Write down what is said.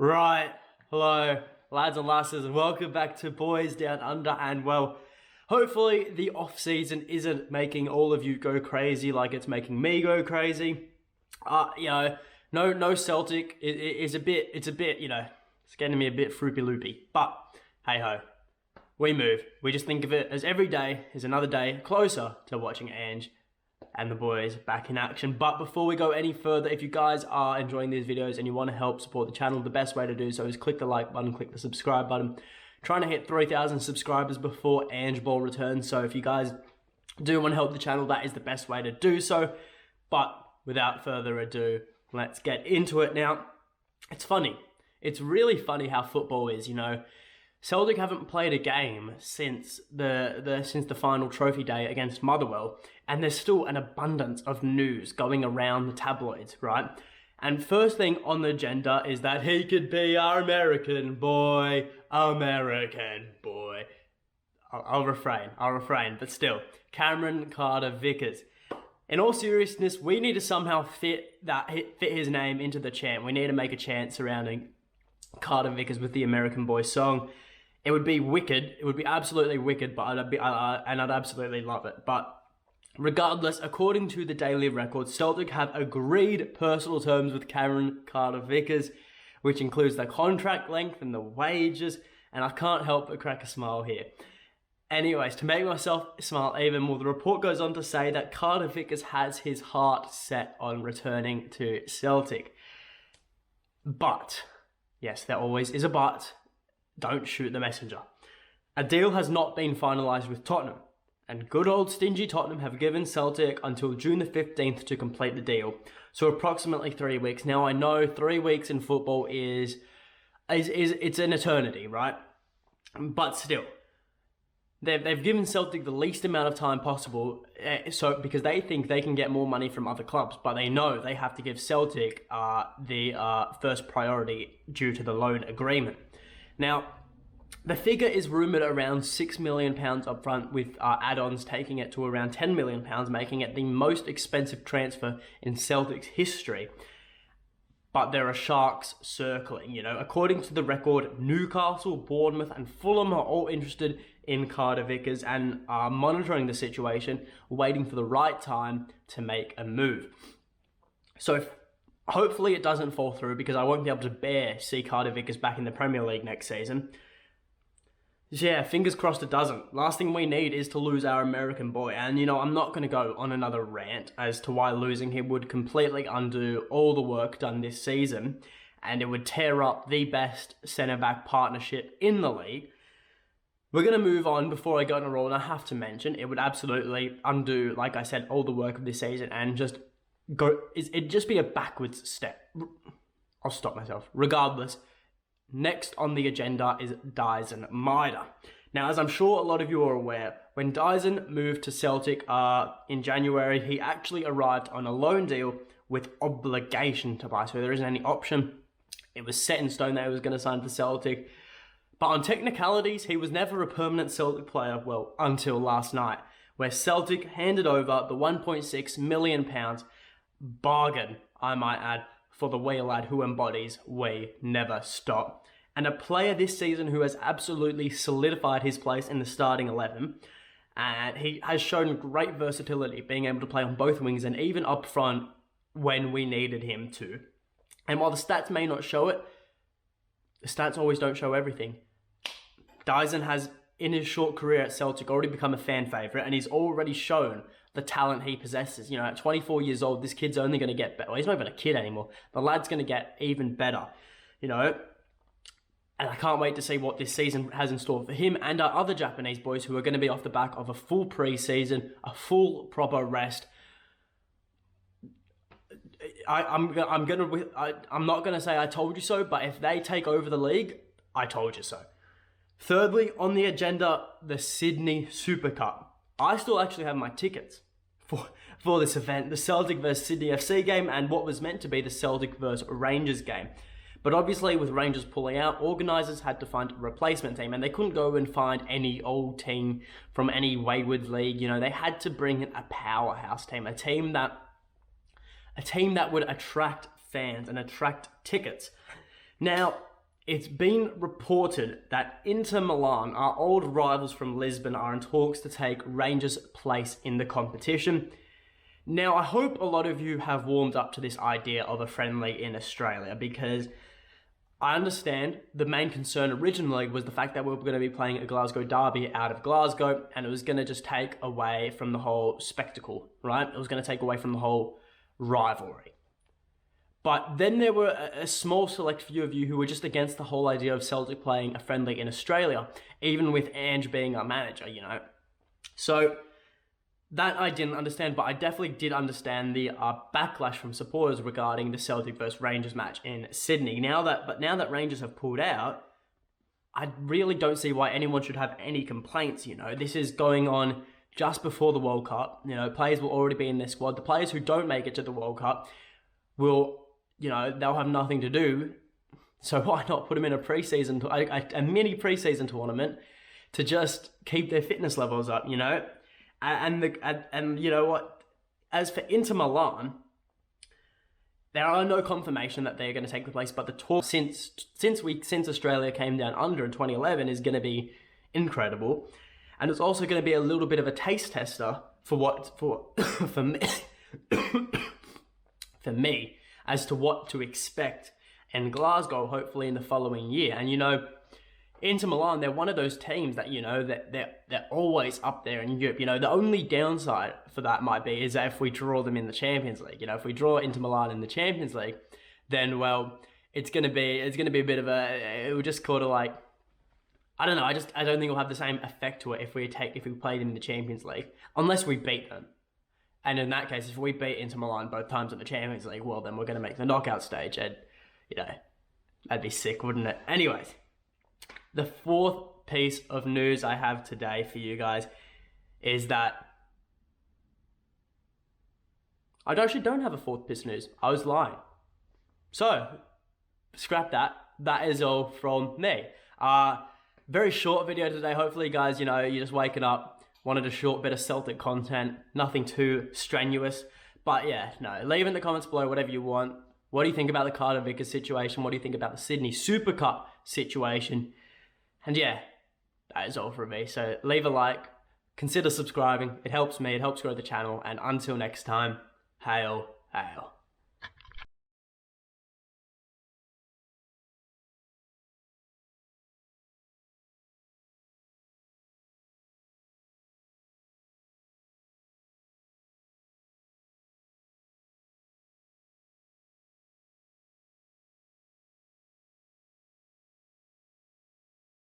Right, hello lads and lasses and welcome back to Boys Down Under. And well, hopefully the off season isn't making all of you go crazy like it's making me go crazy. No Celtic it's a bit, it's getting me a bit froopy loopy. But hey ho, we move. We just think of it as every day is another day closer to watching Ange and the boys back in action. But before we go any further, if you guys are enjoying these videos and you want to help support the channel, the best way to do so is click the like button, click the subscribe button. Trying to hit 3,000 subscribers before Ange Ball returns, so if you guys do want to help the channel, that is the best way to do so. But without further ado, let's get into it now. It's funny. It's really funny how football is, you know. Celtic haven't played a game since the final trophy day against Motherwell, and there's still an abundance of news going around the tabloids, right? And first thing on the agenda is that he could be our American boy. I'll refrain, but still, Cameron Carter-Vickers. In all seriousness, we need to somehow fit his name into the chant. We need to make a chant surrounding Carter-Vickers with the American Boy song. It would be wicked. It would be absolutely wicked, but I'd absolutely love it. But regardless, according to the Daily Record, Celtic have agreed personal terms with Cameron Carter-Vickers, which includes the contract length and the wages, and I can't help but crack a smile here. Anyways, to make myself smile even more, the report goes on to say that Carter-Vickers has his heart set on returning to Celtic. But, yes, there always is a but. Don't shoot the messenger. A deal has not been finalised with Tottenham, and good old stingy Tottenham have given Celtic until June the 15th to complete the deal. So approximately 3 weeks. Now I know 3 weeks in football is it's an eternity, right? But still, they've given Celtic the least amount of time possible, because they think they can get more money from other clubs, but they know they have to give Celtic the first priority due to the loan agreement. Now, the figure is rumoured around £6 million up front, with add-ons taking it to around £10 million, making it the most expensive transfer in Celtic's history. But there are sharks circling, you know. According to the Record, Newcastle, Bournemouth and Fulham are all interested in Carter-Vickers and are monitoring the situation, waiting for the right time to make a move. So hopefully it doesn't fall through, because I won't be able to see Carter-Vickers back in the Premier League next season. Yeah, fingers crossed it doesn't. Last thing we need is to lose our American boy. And, you know, I'm not going to go on another rant as to why losing him would completely undo all the work done this season, and it would tear up the best centre-back partnership in the league. We're going to move on before I go on a roll, and I have to mention, it would absolutely undo, like I said, all the work of this season and just it'd just be a backwards step. I'll stop myself. Regardless, next on the agenda is Dyson Maeda. Now, as I'm sure a lot of you are aware, when Dyson moved to Celtic in January, he actually arrived on a loan deal with obligation to buy. So there isn't any option. It was set in stone that he was going to sign for Celtic. But on technicalities, he was never a permanent Celtic player, well, until last night, where Celtic handed over the £1.6 million bargain, I might add, for the wee lad who embodies "We Never Stop," and a player this season who has absolutely solidified his place in the starting 11, and he has shown great versatility, being able to play on both wings and even up front when we needed him to. And while the stats may not show it, the stats always don't show everything. Dyson has, in his short career at Celtic, already become a fan favourite, and he's already shown the talent he possesses. You know, at 24 years old, this kid's only going to get better. Well, he's not even a kid anymore. The lad's going to get even better, you know. And I can't wait to see what this season has in store for him and our other Japanese boys who are going to be off the back of a full pre-season, a full proper rest. I'm not going to say I told you so, but if they take over the league, I told you so. Thirdly, on the agenda, the Sydney Super Cup. I still actually have my tickets for this event, the Celtic vs Sydney FC game and what was meant to be the Celtic vs Rangers game. But obviously with Rangers pulling out, organisers had to find a replacement team, and they couldn't go and find any old team from any wayward league. You know, they had to bring in a powerhouse team, a team that would attract fans and attract tickets. Now, it's been reported that Inter Milan, our old rivals from Lisbon, are in talks to take Rangers' place in the competition. Now, I hope a lot of you have warmed up to this idea of a friendly in Australia, because I understand the main concern originally was the fact that we were going to be playing a Glasgow derby out of Glasgow, and it was going to just take away from the whole spectacle, right? It was going to take away from the whole rivalry. But then there were a small select few of you who were just against the whole idea of Celtic playing a friendly in Australia, even with Ange being our manager, you know. So that I didn't understand, but I definitely did understand the backlash from supporters regarding the Celtic versus Rangers match in Sydney. Now that Rangers have pulled out, I really don't see why anyone should have any complaints, you know. This is going on just before the World Cup. You know, players will already be in their squad. The players who don't make it to the World Cup will, you know, they'll have nothing to do. So why not put them in a mini preseason tournament to just keep their fitness levels up, you know? And you know what? As for Inter Milan, there are no confirmation that they're going to take the place, but the talk since Australia came down under in 2011 is going to be incredible, and it's also going to be a little bit of a taste tester for me for me as to what to expect in Glasgow, hopefully in the following year. And you know, Inter Milan, they're one of those teams that, you know, that they're always up there in Europe. You know, the only downside for that might be is that if we draw them in the Champions League. You know, if we draw Inter Milan in the Champions League, then, well, it's gonna be a bit of it will just kind of like, I don't know, I don't think it'll have the same effect to it if we play them in the Champions League, unless we beat them. And in that case, if we beat Inter Milan both times in the Champions League, well, then we're gonna make the knockout stage, and, you know, that'd be sick, wouldn't it? Anyways, the fourth piece of news I have today for you guys is that I actually don't have a fourth piece of news. I was lying. So, scrap that. That is all from me. Very short video today. Hopefully, guys, you know, you're just waking up, wanted a short bit of Celtic content, nothing too strenuous. But yeah, no, leave in the comments below whatever you want. What do you think about the Carter-Vickers situation? What do you think about the Sydney Super Cup situation? And yeah, that is all from me. So leave a like, consider subscribing. It helps me, it helps grow the channel. And until next time, hail, hail.